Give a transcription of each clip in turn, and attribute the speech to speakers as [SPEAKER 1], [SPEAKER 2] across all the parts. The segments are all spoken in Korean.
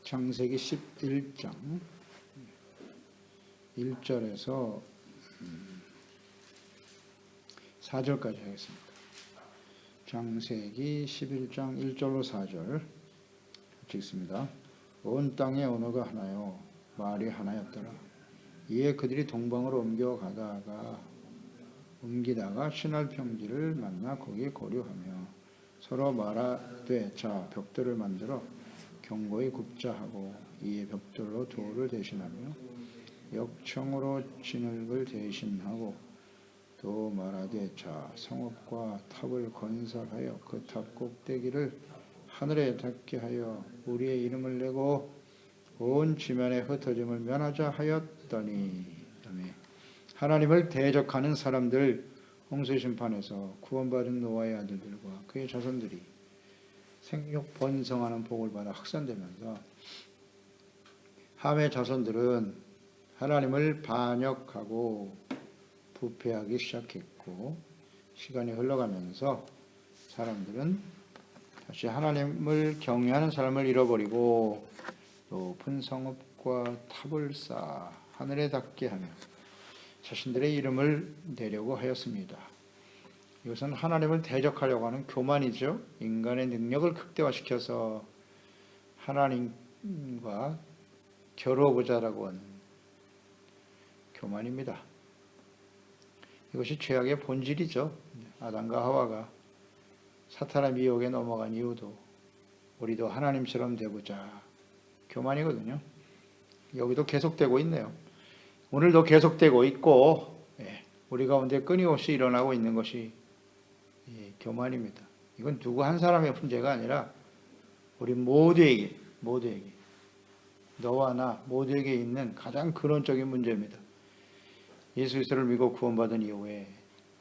[SPEAKER 1] 창세기 11장 1절에서 4절까지 하겠습니다. 창세기 11장 1절로 4절 읽습니다. 온 땅의 언어가 하나요 말이 하나였더라. 이에 그들이 동방으로 옮기다가 신할 평지를 만나 거기에 거류하며 서로 말하되 자 벽돌을 만들어 견고히 굽자 하고 이에 벽돌로 돌을 대신하며 역청으로 진흙을 대신하고 또 말하되 자 성읍과 탑을 건설하여 그 탑 꼭대기를 하늘에 닿게 하여 우리의 이름을 내고 온 지면에 흩어짐을 면하자 하였더니 하나님을 대적하는 사람들 홍수 심판에서 구원받은 노아의 아들들과 그의 자손들이 생육 번성하는 복을 받아 확산되면서 함의 자손들은 하나님을 반역하고 부패하기 시작했고 시간이 흘러가면서 사람들은 다시 하나님을 경외하는 삶을 잃어버리고 높은 성읍과 탑을 쌓아 하늘에 닿게 하며 자신들의 이름을 내려고 하였습니다. 이것은 하나님을 대적하려고 하는 교만이죠. 인간의 능력을 극대화시켜서 하나님과 겨루어보자라고 하는 교만입니다. 이것이 죄악의 본질이죠. 아담과 하와가 사탄의 미혹에 넘어간 이유도 우리도 하나님처럼 되고자 교만이거든요. 여기도 계속되고 있네요. 오늘도 계속되고 있고 우리 가운데 끊임없이 일어나고 있는 것이 교만입니다. 이건 누구 한 사람의 문제가 아니라 우리 모두에게 너와 나 모두에게 있는 가장 근원적인 문제입니다. 예수 그리스도를 믿고 구원받은 이후에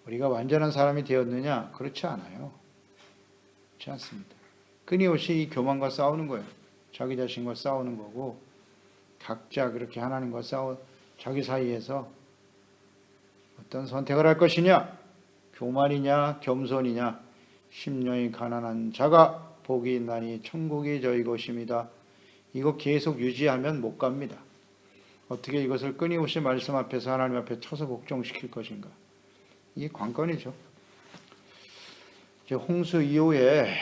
[SPEAKER 1] 우리가 완전한 사람이 되었느냐? 그렇지 않아요. 그렇지 않습니다. 끊임없이 이 교만과 싸우는 거예요. 자기 자신과 싸우는 거고 각자 그렇게 하나님과 자기 사이에서 어떤 선택을 할 것이냐? 교만이냐 겸손이냐? 심령이 가난한 자가 복이 있나니 천국이 저희 것입니다. 이거 계속 유지하면 못 갑니다. 어떻게 이것을 끊임없이 말씀 앞에서 하나님 앞에 쳐서 복종시킬 것인가? 이게 관건이죠. 이제 홍수 이후에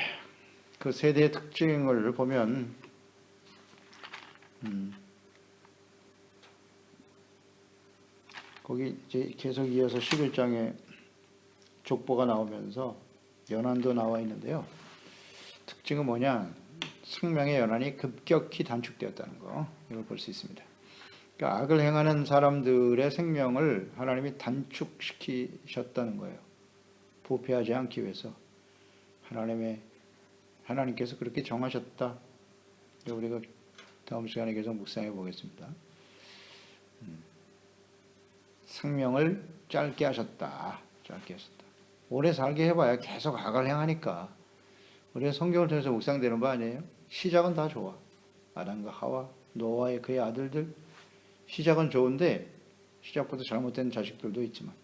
[SPEAKER 1] 그 세대의 특징을 보면 거기 이제 계속 이어서 11장에 족보가 나오면서 연한도 나와 있는데요. 특징은 뭐냐? 생명의 연한이 급격히 단축되었다는 거. 이걸 볼 수 있습니다. 그러니까 악을 행하는 사람들의 생명을 하나님이 단축시키셨다는 거예요. 부패하지 않기 위해서 하나님께서 그렇게 정하셨다. 우리가 다음 시간에 계속 묵상해 보겠습니다. 생명을 짧게 하셨다. 오래 살게 해봐야 계속 악을 행하니까. 우리가 성경을 통해서 묵상되는 거 아니에요? 시작은 다 좋아. 아담과 하와, 노아의 그의 아들들. 시작은 좋은데 시작부터 잘못된 자식들도 있지만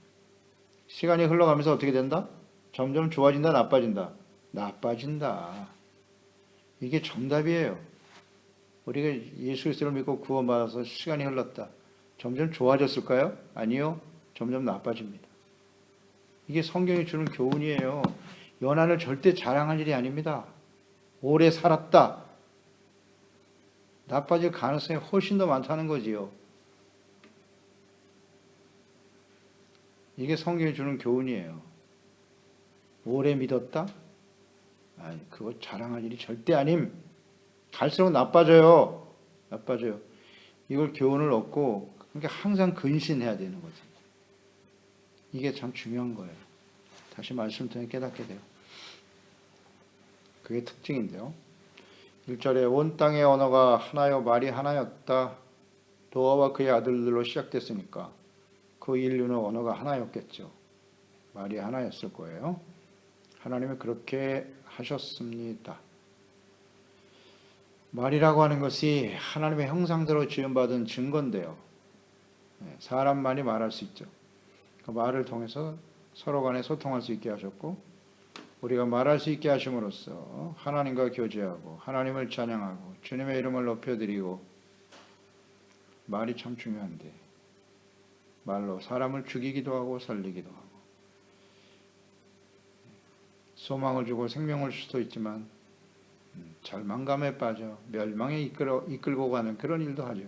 [SPEAKER 1] 시간이 흘러가면서 어떻게 된다? 점점 좋아진다, 나빠진다? 나빠진다. 이게 정답이에요. 우리가 예수 그리스도를 믿고 구원받아서 시간이 흘렀다. 점점 좋아졌을까요? 아니요. 점점 나빠집니다. 이게 성경이 주는 교훈이에요. 연한을 절대 자랑할 일이 아닙니다. 오래 살았다. 나빠질 가능성이 훨씬 더 많다는 거지요. 이게 성경이 주는 교훈이에요. 오래 믿었다? 아니, 그거 자랑할 일이 절대 아님. 갈수록 나빠져요. 이걸 교훈을 얻고 그러니까 항상 근신해야 되는 거죠. 이게 참 중요한 거예요. 다시 말씀 통해 깨닫게 돼요. 그게 특징인데요. 1절에 온 땅의 언어가 하나요 말이 하나였다. 노아와 그의 아들들로 시작됐으니까 그 인류는 언어가 하나였겠죠. 말이 하나였을 거예요. 하나님은 그렇게 하셨습니다. 말이라고 하는 것이 하나님의 형상대로 지음받은 증거인데요. 사람만이 말할 수 있죠. 그 말을 통해서 서로 간에 소통할 수 있게 하셨고 우리가 말할 수 있게 하심으로써 하나님과 교제하고 하나님을 찬양하고 주님의 이름을 높여드리고, 말이 참 중요한데 말로 사람을 죽이기도 하고 살리기도 하고 소망을 주고 생명을 줄 수도 있지만 절망감에 빠져 멸망에 이끌고 가는 그런 일도 하죠.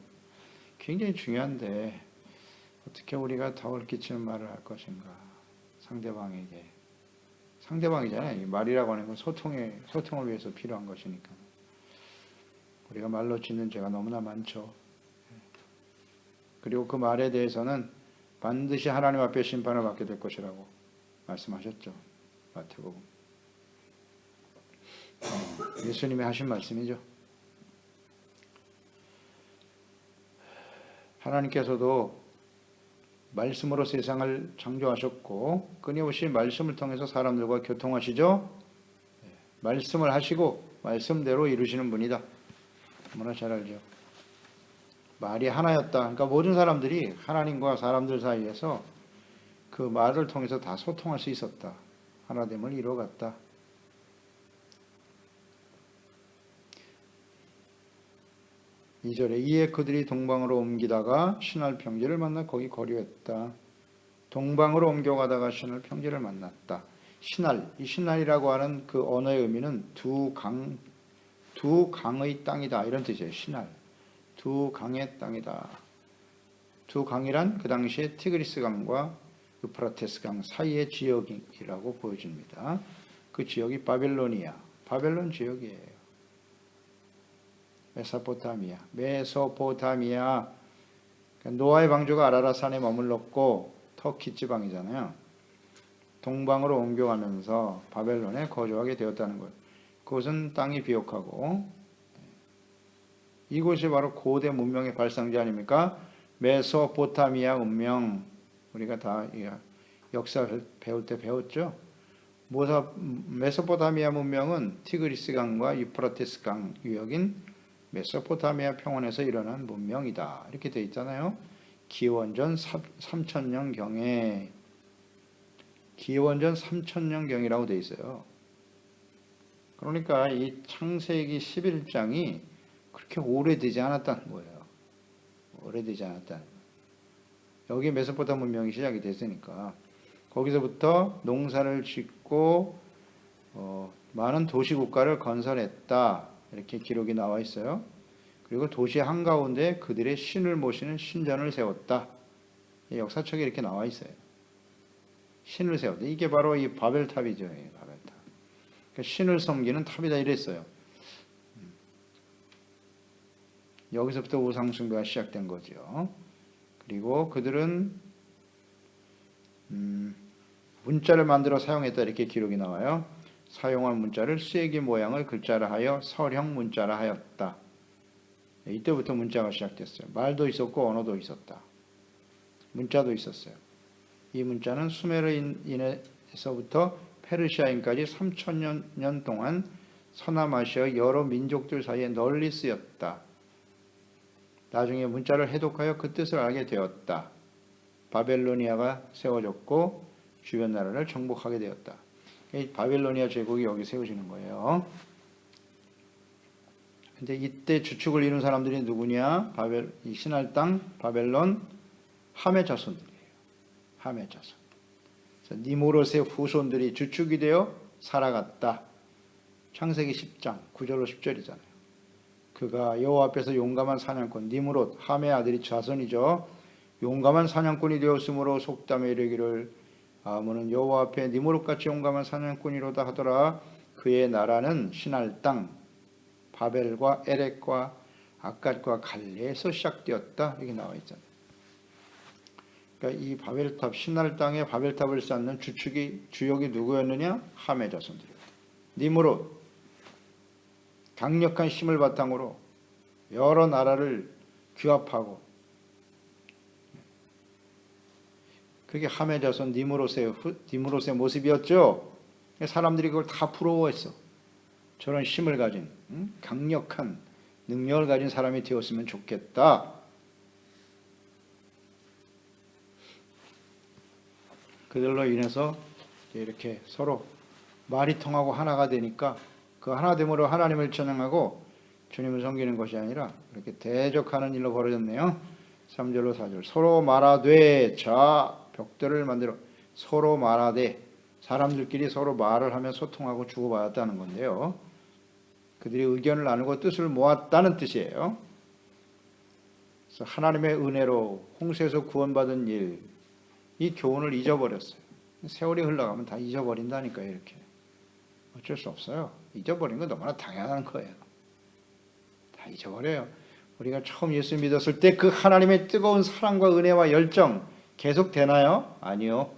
[SPEAKER 1] 굉장히 중요한데 어떻게 우리가 덕을 끼치는 말을 할 것인가. 상대방에게, 상대방이잖아요. 이 말이라고 하는 건 소통을 위해서 필요한 것이니까. 우리가 말로 짓는 죄가 너무나 많죠. 그리고 그 말에 대해서는 반드시 하나님 앞에 심판을 받게 될 것이라고 말씀하셨죠. 마태복음. 예수님이 하신 말씀이죠. 하나님께서도 말씀으로 세상을 창조하셨고 끊임없이 말씀을 통해서 사람들과 교통하시죠. 말씀을 하시고 말씀대로 이루시는 분이다. 너무나 잘 알죠. 말이 하나였다. 그러니까 모든 사람들이 하나님과 사람들 사이에서 그 말을 통해서 다 소통할 수 있었다. 하나됨을 이루어갔다. 이절에 이에 그들이 동방으로 옮기다가 신할 평지를 만나 거기 거류했다. 동방으로 옮겨가다가 신할 평지를 만났다. 신할, 이 신할이라고 하는 그 언어의 의미는 두 강의 땅이다 이런 뜻이에요. 신할, 두 강의 땅이다. 두 강이란 그 당시에 티그리스 강과 유프라테스 강 사이의 지역이라고 보여집니다. 그 지역이 바벨로니아, 바벨론 지역이에요. 메소포타미아. 노아의 방주가 아라랏 산에 머물렀고 터키 지방이잖아요. 동방으로 옮겨가면서 바벨론에 거주하게 되었다는 거예요. 그것은 땅이 비옥하고 이곳이 바로 고대 문명의 발상지 아닙니까? 메소포타미아 문명. 우리가 다 역사를 배울 때 배웠죠. 메소포타미아 문명은 티그리스 강과 유프라테스 강 유역인 메소포타미아 평원에서 일어난 문명이다. 이렇게 되어 있잖아요. 기원전 3000년경에 기원전 3000년경이라고 되어 있어요. 그러니까 이 창세기 11장이 그렇게 오래되지 않았다는 거예요. 오래되지 않았다는 거예요. 여기 메소포타미아 문명이 시작이 됐으니까 거기서부터 농사를 짓고 많은 도시국가를 건설했다. 이렇게 기록이 나와 있어요. 그리고 도시 한가운데 그들의 신을 모시는 신전을 세웠다. 역사책에 이렇게 나와 있어요. 신을 세웠다. 이게 바로 이 바벨탑이죠. 바벨탑. 그러니까 신을 섬기는 탑이다 이랬어요. 여기서부터 우상숭배가 시작된 거죠. 그리고 그들은 문자를 만들어 사용했다 이렇게 기록이 나와요. 사용한 문자를 쐐기 모양을 글자라 하여 설형 문자라 하였다. 이때부터 문자가 시작됐어요. 말도 있었고 언어도 있었다. 문자도 있었어요. 이 문자는 수메르인에서부터 페르시아인까지 3000년 동안 서남아시아 여러 민족들 사이에 널리 쓰였다. 나중에 문자를 해독하여 그 뜻을 알게 되었다. 바벨로니아가 세워졌고 주변 나라를 정복하게 되었다. 바벨로니아 제국이 여기 세워지는 거예요. 근데 이때 주축을 이룬 사람들이 누구냐? 이 신할 땅 바벨론 함의 자손들이에요. 함의 자손. 니무롯의 후손들이 주축이 되어 살아갔다. 창세기 10장 9절로 10절이잖아요. 그가 여호와 앞에서 용감한 사냥꾼 니무롯 함의 아들이 자손이죠. 용감한 사냥꾼이 되었으므로 속담에 이르기를 아문은 여호와 앞에 니무롯같이 용감한 사냥꾼이로다 하더라. 그의 나라는 신할 땅 바벨과 에렉과 아갓과 갈레에서 시작되었다. 이렇게 나와 있잖아요. 그러니까 이 바벨탑 신할 땅에 바벨탑을 쌓는 주역이 누구였느냐? 함의 자손들이었다. 니무롯 강력한 힘을 바탕으로 여러 나라를 규합하고 그게 함의 자손 니무롯의 모습이었죠. 사람들이 그걸 다 부러워했어. 저런 힘을 가진 강력한 능력을 가진 사람이 되었으면 좋겠다. 그들로 인해서 이렇게 서로 말이 통하고 하나가 되니까 그 하나됨으로 하나님을 찬양하고 주님을 섬기는 것이 아니라 이렇게 대적하는 일로 벌어졌네요. 3절로 4절. 서로 말하되, 자, 벽돌을 만들어 서로 말하되, 사람들끼리 서로 말을 하며 소통하고 주고받았다는 건데요. 그들이 의견을 나누고 뜻을 모았다는 뜻이에요. 그래서 하나님의 은혜로 홍수에서 구원받은 일, 이 교훈을 잊어버렸어요. 세월이 흘러가면 다 잊어버린다니까요. 이렇게 어쩔 수 없어요. 잊어버린 건 너무나 당연한 거예요. 다 잊어버려요. 우리가 처음 예수 믿었을 때 그 하나님의 뜨거운 사랑과 은혜와 열정 계속 되나요? 아니요.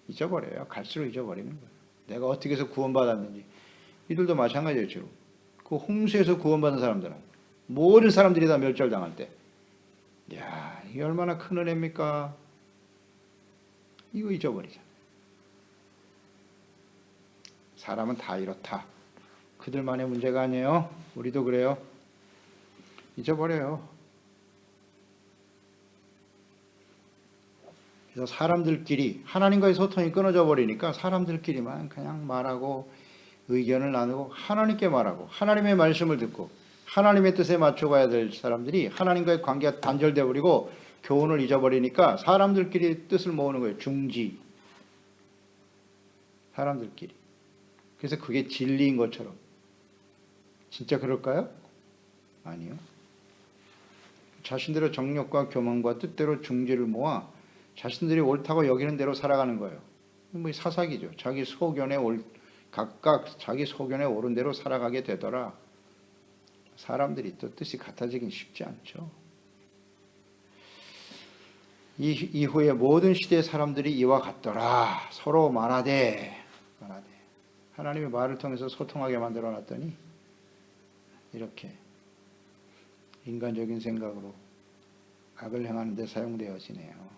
[SPEAKER 1] 잊어버려요. 갈수록 잊어버리는 거예요. 내가 어떻게 해서 구원받았는지. 이들도 마찬가지였죠. 그 홍수에서 구원받은 사람들은 모든 사람들이 다 멸절당할 때, 야, 이게 얼마나 큰 은혜입니까? 이거 잊어버리자. 사람은 다 이렇다. 그들만의 문제가 아니에요. 우리도 그래요. 잊어버려요. 그래서 사람들끼리 하나님과의 소통이 끊어져 버리니까 사람들끼리만 그냥 말하고 의견을 나누고 하나님께 말하고 하나님의 말씀을 듣고 하나님의 뜻에 맞춰가야 될 사람들이 하나님과의 관계가 단절되어 버리고 교훈을 잊어버리니까 사람들끼리 뜻을 모으는 거예요. 중지. 사람들끼리. 그래서 그게 진리인 것처럼. 진짜 그럴까요? 아니요. 자신들의 정욕과 교만과 뜻대로 중지를 모아 자신들이 옳다고 여기는 대로 살아가는 거예요. 뭐 사사기죠. 각각 자기 소견에 옳은 대로 살아가게 되더라. 사람들이 또 뜻이 같아지긴 쉽지 않죠. 이후에 모든 시대의 사람들이 이와 같더라. 서로 말하되 하나님의 말을 통해서 소통하게 만들어 놨더니 이렇게 인간적인 생각으로 악을 행하는 데 사용되어지네요.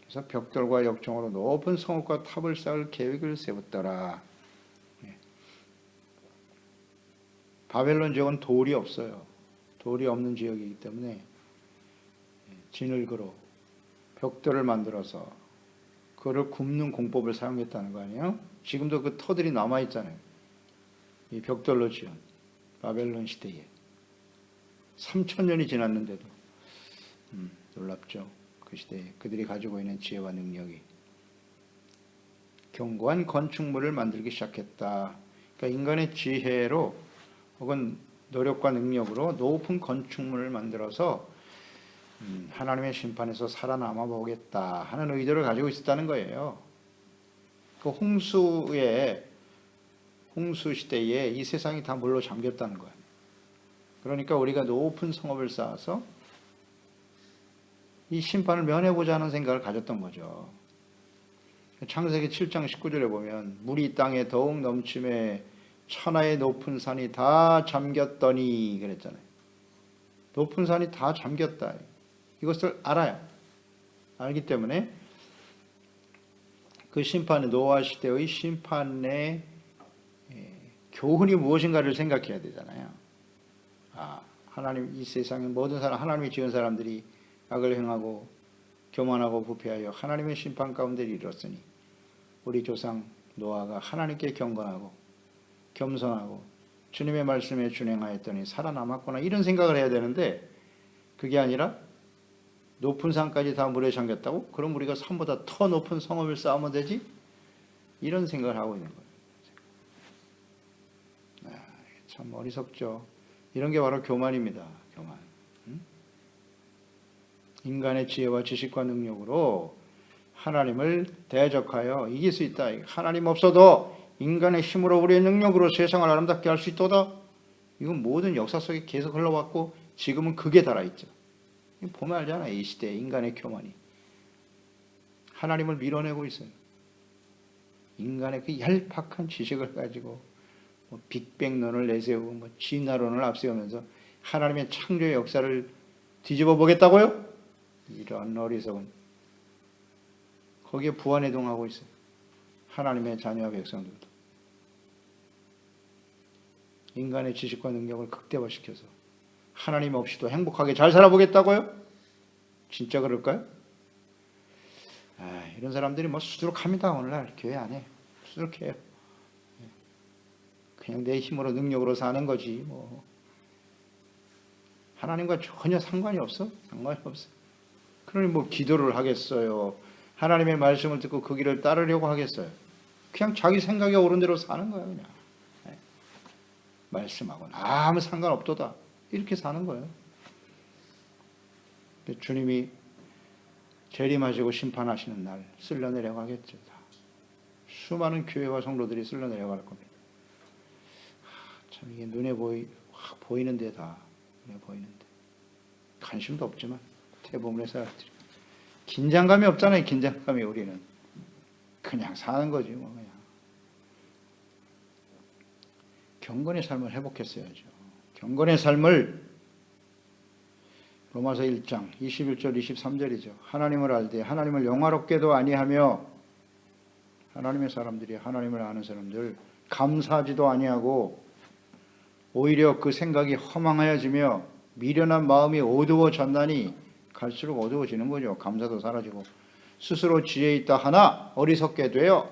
[SPEAKER 1] 그래서 벽돌과 역청으로 높은 성읍과 탑을 쌓을 계획을 세웠더라. 바벨론 지역은 돌이 없어요. 돌이 없는 지역이기 때문에 진흙으로 벽돌을 만들어서 그를 굽는 공법을 사용했다는 거 아니에요? 지금도 그 터들이 남아있잖아요. 이 벽돌로 지은 바벨론 시대에 3000년이 지났는데도 놀랍죠. 그 시대에 그들이 가지고 있는 지혜와 능력이 견고한 건축물을 만들기 시작했다. 그러니까 인간의 지혜로 혹은 노력과 능력으로 높은 건축물을 만들어서 하나님의 심판에서 살아남아 보겠다 하는 의도를 가지고 있었다는 거예요. 그 홍수 시대에 이 세상이 다 물로 잠겼다는 거예요. 그러니까 우리가 높은 성읍을 쌓아서 이 심판을 면해보자 하는 생각을 가졌던 거죠. 창세기 7장 19절에 보면 물이 땅에 더욱 넘침에 천하의 높은 산이 다 잠겼더니 그랬잖아요. 높은 산이 다 잠겼다. 이것을 알아요. 알기 때문에 그 심판의 노아 시대의 심판의 교훈이 무엇인가를 생각해야 되잖아요. 하나님 이 세상의 모든 사람 하나님이 지은 사람들이 악을 행하고 교만하고 부패하여 하나님의 심판 가운데 이르렀으니 우리 조상 노아가 하나님께 경건하고 겸손하고 주님의 말씀에 준행하였더니 살아남았구나 이런 생각을 해야 되는데 그게 아니라 높은 산까지 다 물에 잠겼다고? 그럼 우리가 산보다 더 높은 성읍을 쌓으면 되지? 이런 생각을 하고 있는 거예요. 참 어리석죠. 이런 게 바로 교만입니다. 교만. 인간의 지혜와 지식과 능력으로 하나님을 대적하여 이길 수 있다. 하나님 없어도 인간의 힘으로 우리의 능력으로 세상을 아름답게 할 수 있도다. 이건 모든 역사 속에 계속 흘러왔고 지금은 극에 달아있죠. 보면 알잖아요. 이 시대에 인간의 교만이 하나님을 밀어내고 있어요. 인간의 그 얄팍한 지식을 가지고 빅뱅론을 내세우고 진화론을 앞세우면서 하나님의 창조의 역사를 뒤집어 보겠다고요? 이런 어리석은 거기에 부안해동하고 있어요. 하나님의 자녀와 백성들도 인간의 지식과 능력을 극대화시켜서 하나님 없이도 행복하게 잘 살아보겠다고요? 진짜 그럴까요? 이런 사람들이 수두룩합니다. 오늘날 교회 안에 수두룩해요. 그냥 내 힘으로 능력으로 사는 거지 뭐. 하나님과 전혀 상관이 없어? 상관이 없어. 그러니 뭐 기도를 하겠어요? 하나님의 말씀을 듣고 그 길을 따르려고 하겠어요? 그냥 자기 생각에 옳은 대로 사는 거예요. 그냥 말씀하고는 아무 상관없도다 이렇게 사는 거예요. 주님이 재림하시고 심판하시는 날 쓸려내려가겠죠. 수많은 교회와 성도들이 쓸려내려갈 겁니다. 참 이게 눈에 확 보이는데 다 눈에 보이는데 관심도 없지만 대부분의 사람들이 긴장감이 없잖아요. 긴장감이 우리는 그냥 사는 거지 뭐. 그냥 경건의 삶을 회복했어야죠. 경건의 삶을 로마서 1장 21절 23절이죠. 하나님을 알되 하나님을 영화롭게도 아니하며, 하나님의 사람들이 하나님을 아는 사람들 감사하지도 아니하고 오히려 그 생각이 허망하여지며 미련한 마음이 어두워졌나니, 갈수록 어두워지는 거죠. 감사도 사라지고 스스로 지혜 있다 하나 어리석게 되어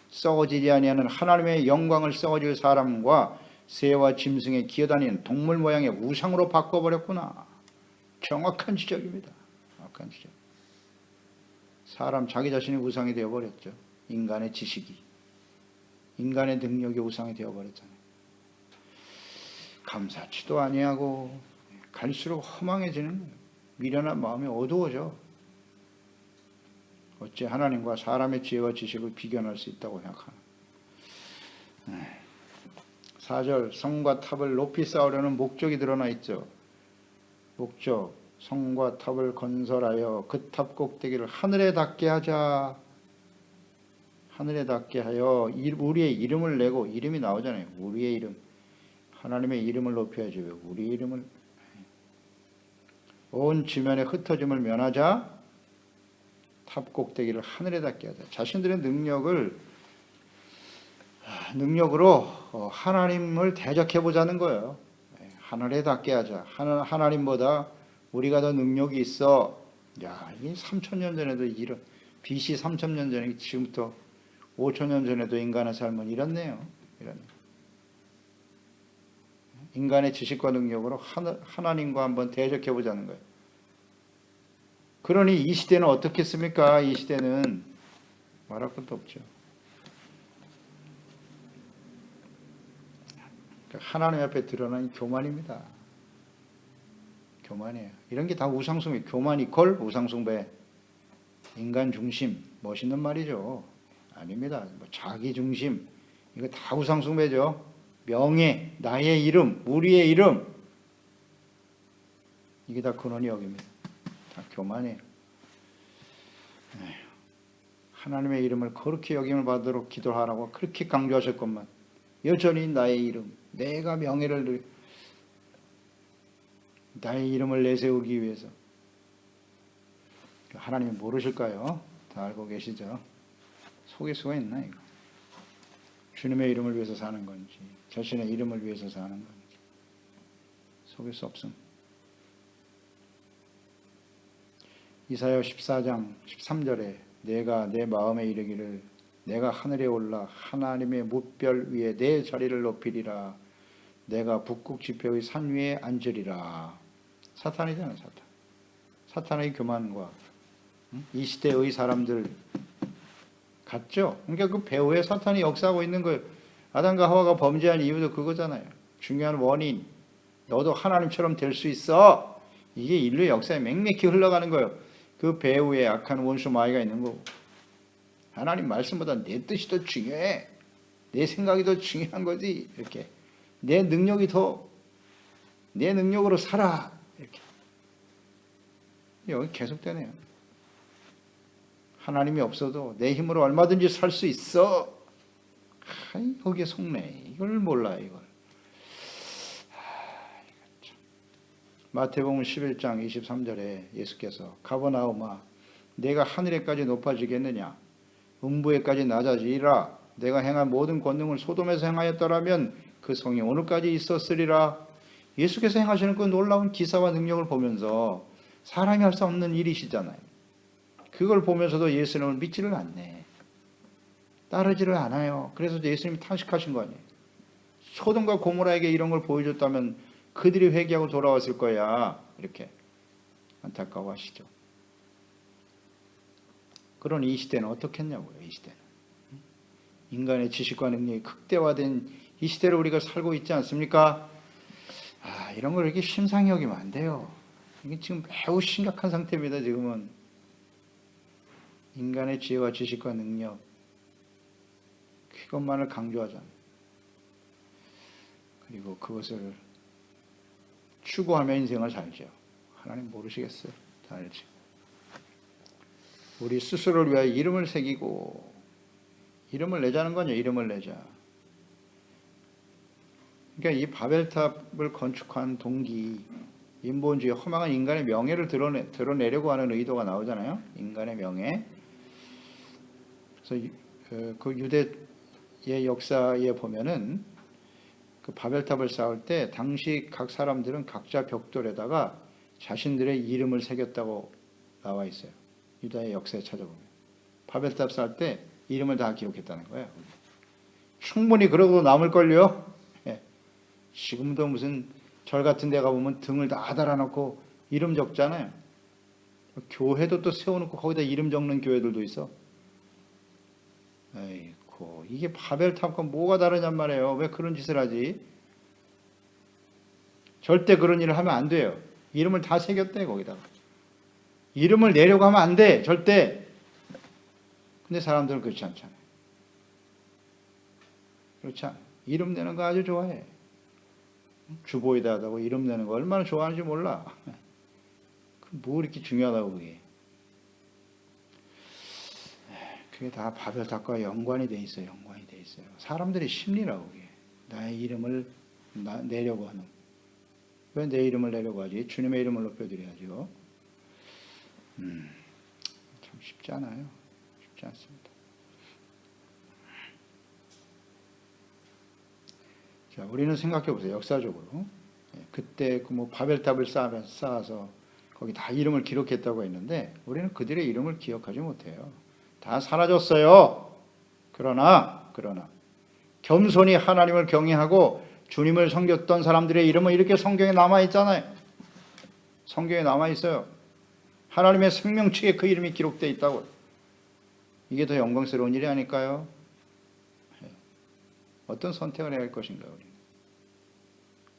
[SPEAKER 1] 썩어지지 아니하는 하나님의 영광을 썩어질 사람과 새와 짐승에 기어다니는 동물 모양의 우상으로 바꿔버렸구나. 정확한 지적입니다. 정확한 지적. 사람 자기 자신이 우상이 되어버렸죠. 인간의 지식이, 인간의 능력이 우상이 되어버렸잖아요. 감사치도 아니하고 갈수록 허망해지는 거예요. 미련한 마음이 어두워져. 어째 하나님과 사람의 지혜와 지식을 비교할 수 있다고 생각하나. 4절 성과 탑을 높이 쌓으려는 목적이 드러나 있죠. 목적, 성과 탑을 건설하여 그 탑 꼭대기를 하늘에 닿게 하자. 하늘에 닿게 하여 우리의 이름을 내고, 이름이 나오잖아요. 우리의 이름. 하나님의 이름을 높여야지 왜 우리의 이름을. 온 지면에 흩어짐을 면하자. 탑 꼭대기를 하늘에 닿게 하자. 자신들의 능력으로 하나님을 대적해 보자는 거예요. 하늘에 닿게 하자. 하나님보다 우리가 더 능력이 있어. 야, 이게 3,000년 전에도 이런, BC 3,000년 전에 지금부터 5,000년 전에도 인간의 삶은 이렇네요. 인간의 지식과 능력으로 하나님과 한번 대적해 보자는 거예요. 그러니 이 시대는 어떻겠습니까? 이 시대는 말할 것도 없죠. 하나님 앞에 드러난 교만입니다. 교만이에요. 이런 게 다 우상숭배. 교만 이퀄 우상숭배. 인간 중심. 멋있는 말이죠. 아닙니다. 자기 중심. 이거 다 우상숭배죠. 명예, 나의 이름, 우리의 이름. 이게 다 근원이 여기입니다. 다 교만이에요. 하나님의 이름을 그렇게 여김을 받도록 기도하라고 그렇게 강조하실 것만 여전히 나의 이름, 내가 명예를 나의 이름을 내세우기 위해서. 하나님이 모르실까요? 다 알고 계시죠? 속일 수가 있나 이거? 주님의 이름을 위해서 사는 건지 자신의 이름을 위해서 사는 건지 속일 수 없습니다. 이사야 14장 13절에 내가 내 마음에 이르기를 내가 하늘에 올라 하나님의 뭇별 위에 내 자리를 높이리라. 내가 북극 지폐의 산 위에 앉으리라. 사탄이잖아요. 사탄의 교만과 이 시대의 사람들 같죠? 그러니까 그 배후에 사탄이 역사하고 있는 거예요. 아담과 하와가 범죄한 이유도 그거잖아요. 중요한 원인. 너도 하나님처럼 될 수 있어. 이게 인류의 역사에 맹맥히 흘러가는 거예요. 그 배후에 악한 원수 마귀가 있는 거고. 하나님 말씀보다 내 뜻이 더 중요해. 내 생각이 더 중요한 거지. 이렇게. 내 능력으로 살아. 이렇게. 여기 계속되네요. 하나님이 없어도 내 힘으로 얼마든지 살 수 있어. 거기에 속네. 이걸 몰라 이걸. 마태복음 11장 23절에 예수께서 가버나움아 내가 하늘에까지 높아지겠느냐 음부에까지 낮아지리라. 내가 행한 모든 권능을 소돔에서 행하였더라면 그 성이 오늘까지 있었으리라. 예수께서 행하시는 그 놀라운 기사와 능력을 보면서 사람이 할 수 없는 일이시잖아요. 그걸 보면서도 예수님을 믿지를 않네. 따르지를 않아요. 그래서 예수님이 탄식하신 거 아니에요. 소돔과 고모라에게 이런 걸 보여줬다면 그들이 회개하고 돌아왔을 거야. 이렇게 안타까워하시죠. 그런 이 시대는 어떻게 했냐고요. 이 시대는 인간의 지식과 능력이 극대화된 이 시대를 우리가 살고 있지 않습니까? 이런 걸 이렇게 심상히 여기면 안 돼요. 이게 지금 매우 심각한 상태입니다. 지금은 인간의 지혜와 지식과 능력, 그것만을 강조하잖아요. 그리고 그것을 추구하며 인생을 살죠. 하나님 모르시겠어요? 다 알지. 우리 스스로를 위하여 이름을 새기고 이름을 내자는 거냐. 이름을 내자. 그러니까 이 바벨탑을 건축한 동기, 인본주의, 허망한 인간의 명예를 드러내려고 하는 의도가 나오잖아요. 인간의 명예. 그래서 그 유대의 역사에 보면은 그 바벨탑을 쌓을 때 당시 각 사람들은 각자 벽돌에다가 자신들의 이름을 새겼다고 나와 있어요. 유다의 역사에 찾아보면 바벨탑 쌓을 때 이름을 다 기록했다는 거예요. 충분히 그러고 남을걸요. 지금도 무슨 절 같은 데 가보면 등을 다 달아놓고 이름 적잖아요. 교회도 또 세워놓고 거기다 이름 적는 교회들도 있어. 에이고, 이게 바벨탑과 뭐가 다르냔 말이에요. 왜 그런 짓을 하지? 절대 그런 일을 하면 안 돼요. 이름을 다 새겼대 거기다가. 이름을 내려고 하면 안 돼. 절대. 근데 사람들은 그렇지 않잖아요. 그렇지 않아요. 이름 내는 거 아주 좋아해. 주보에다 하다고 이름 내는 거 얼마나 좋아하는지 몰라. 뭐 이렇게 중요하다고 그게. 그게 다 바벨탑과 연관이 돼 있어요. 연관이 돼 있어요. 사람들의 심리라고 그게. 나의 이름을 내려고 하는. 왜 내 이름을 내려고 하지? 주님의 이름을 높여드려야죠. 참 쉽지 않아요. 쉽지 않습니다. 자, 우리는 생각해 보세요. 역사적으로. 그때 그 뭐 바벨탑을 쌓아서 거기 다 이름을 기록했다고 했는데 우리는 그들의 이름을 기억하지 못해요. 다 사라졌어요. 그러나 겸손히 하나님을 경외하고 주님을 섬겼던 사람들의 이름은 이렇게 성경에 남아 있잖아요. 성경에 남아 있어요. 하나님의 생명책에 그 이름이 기록되어 있다고. 이게 더 영광스러운 일이 아닐까요? 어떤 선택을 해야 할 것인가 우리.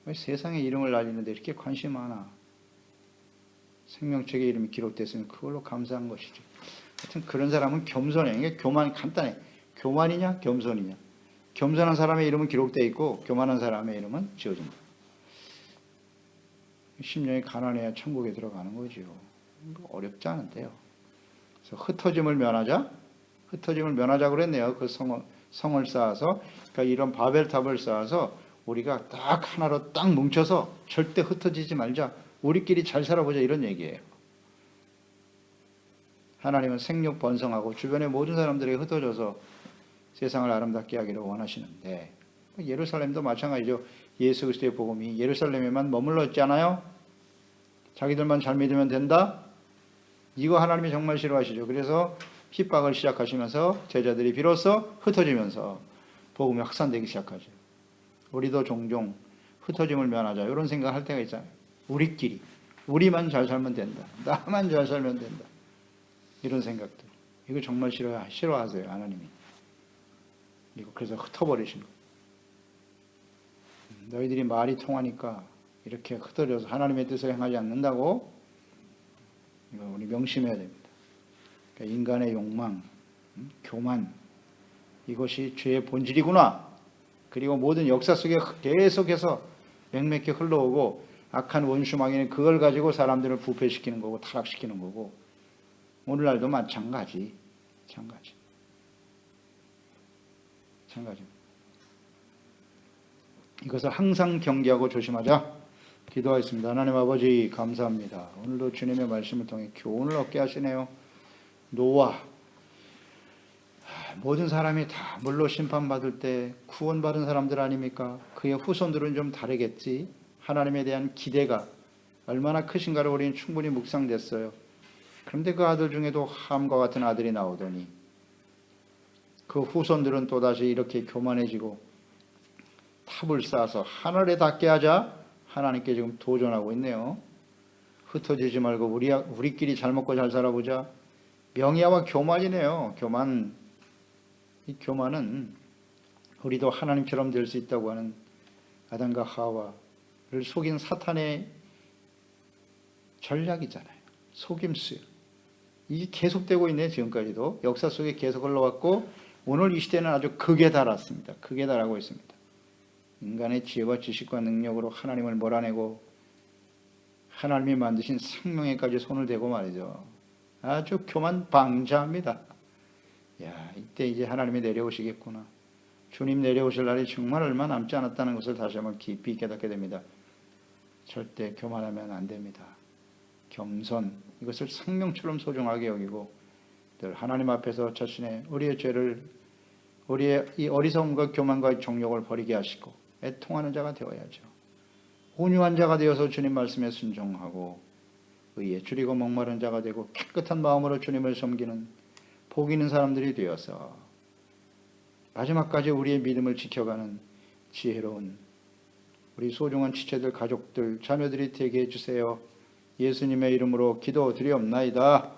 [SPEAKER 1] 왜 세상에 이름을 날리는데 이렇게 관심 많아? 생명책에 이름이 기록됐으면 그걸로 감사한 것이죠. 하여튼 그런 사람은 겸손해. 이게 교만 간단해. 교만이냐 겸손이냐. 겸손한 사람의 이름은 기록되어 있고 교만한 사람의 이름은 지어진다. 심령이 가난해야 천국에 들어가는 거죠. 어렵지 않은데요. 그래서 흩어짐을 면하자. 흩어짐을 면하자 그랬네요. 그 성을 쌓아서, 그러니까 이런 바벨탑을 쌓아서 우리가 딱 하나로 딱 뭉쳐서 절대 흩어지지 말자. 우리끼리 잘 살아보자 이런 얘기예요. 하나님은 생육 번성하고 주변의 모든 사람들에게 흩어져서 세상을 아름답게 하기를 원하시는데 예루살렘도 마찬가지죠. 예수 그리스도의 복음이 예루살렘에만 머물러 있잖아요. 자기들만 잘 믿으면 된다. 이거 하나님이 정말 싫어하시죠. 그래서 핍박을 시작하시면서 제자들이 비로소 흩어지면서 복음이 확산되기 시작하죠. 우리도 종종 흩어짐을 면하자 이런 생각할 때가 있잖아요. 우리끼리 우리만 잘 살면 된다. 나만 잘 살면 된다. 이런 생각들. 이거 정말 싫어하세요. 하나님이. 이거 그래서 흩어버리신 거예요. 너희들이 말이 통하니까 이렇게 흩어져서 하나님의 뜻을 행하지 않는다고. 이거 우리 명심해야 됩니다. 그러니까 인간의 욕망, 교만, 이것이 죄의 본질이구나. 그리고 모든 역사 속에 계속해서 맹맥히 흘러오고 악한 원수 마귀는 그걸 가지고 사람들을 부패시키는 거고 타락시키는 거고 오늘날도 마찬가지. 이것을 항상 경계하고 조심하자. 기도하겠습니다. 하나님 아버지 감사합니다. 오늘도 주님의 말씀을 통해 교훈을 얻게 하시네요. 노아 모든 사람이 다 물로 심판받을 때 구원받은 사람들 아닙니까? 그의 후손들은 좀 다르겠지. 하나님에 대한 기대가 얼마나 크신가를 우리는 충분히 묵상됐어요. 그런데 그 아들 중에도 함과 같은 아들이 나오더니 그 후손들은 또다시 이렇게 교만해지고 탑을 쌓아서 하늘에 닿게 하자 하나님께 지금 도전하고 있네요. 흩어지지 말고 우리끼리 잘 먹고 잘 살아보자. 명예와 교만이네요. 교만. 이 교만은 우리도 하나님처럼 될 수 있다고 하는 아담과 하와를 속인 사탄의 전략이잖아요. 속임수요. 이게 계속되고 있네요. 지금까지도 역사 속에 계속 흘러왔고 오늘 이 시대는 아주 극에 달았습니다. 극에 달하고 있습니다. 인간의 지혜와 지식과 능력으로 하나님을 몰아내고 하나님이 만드신 생명에까지 손을 대고 말이죠. 아주 교만방자합니다. 야, 이때 이제 하나님이 내려오시겠구나. 주님 내려오실 날이 정말 얼마 남지 않았다는 것을 다시 한번 깊이 깨닫게 됩니다. 절대 교만하면 안 됩니다. 겸손, 이것을 생명처럼 소중하게 여기고 늘 하나님 앞에서 자신의 우리의 죄를, 우리의 이 어리석음과 교만과의 정욕을 버리게 하시고 애통하는 자가 되어야죠. 온유한 자가 되어서 주님 말씀에 순종하고 의에 줄이고 목마른 자가 되고 깨끗한 마음으로 주님을 섬기는 복 있는 사람들이 되어서 마지막까지 우리의 믿음을 지켜가는 지혜로운 우리 소중한 지체들, 가족들, 자녀들이 되게 해주세요. 예수님의 이름으로 기도드리옵나이다.